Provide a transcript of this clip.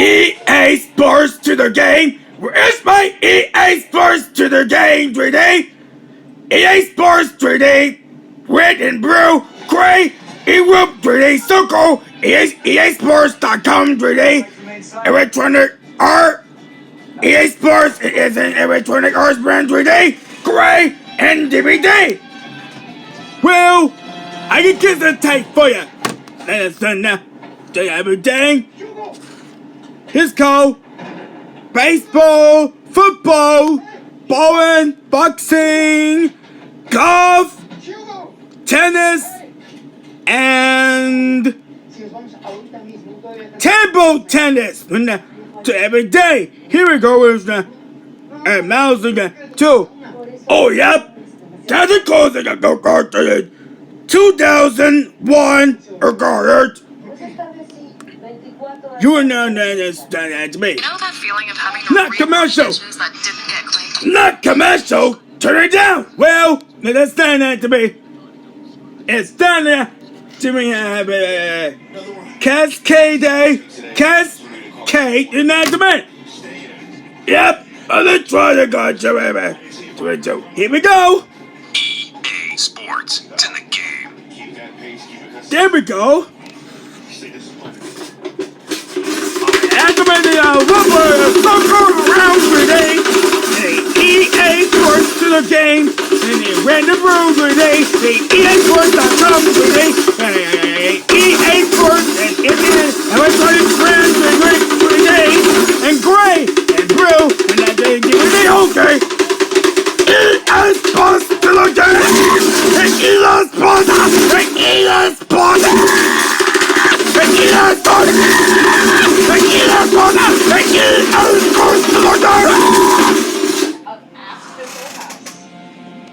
EA Sports to the game. Where's my EA Sports to the game 3D? EA Sports 3D. Red and blue, gray, E-Whoop 3D, circle, EASports.com 3D, electronic art. EA Sports is an electronic arts brand 3D, gray, and DVD. Well, I can get the tape for you. That's done now. Do everything. It's called baseball, football, bowling, boxing, golf, tennis, and table tennis. To every day. Here we go with the mouse again. Two. Oh, yep. That's a close to the 2001 record. You will not understand that to me. You know that feeling of having to Not commercial. that didn't get claimed? Not commercial. Turn it down. Well, that's not that to me. It's done there to me. Cascade. Cascade. And that's to me. Yep. Let's try to go to here we go. EA Sports. It's in the game. There we go. Activating rubber soccer around today. EA Sports to the game. And they ran the room today. EASports.com today. EA Sports and Indian electronic brands today. And gray and blue. And that they give me okay. EA Sports to the game. And EA Sports. And EA Sports. And EA Sports. And EA Sports. And EA Sports to the game.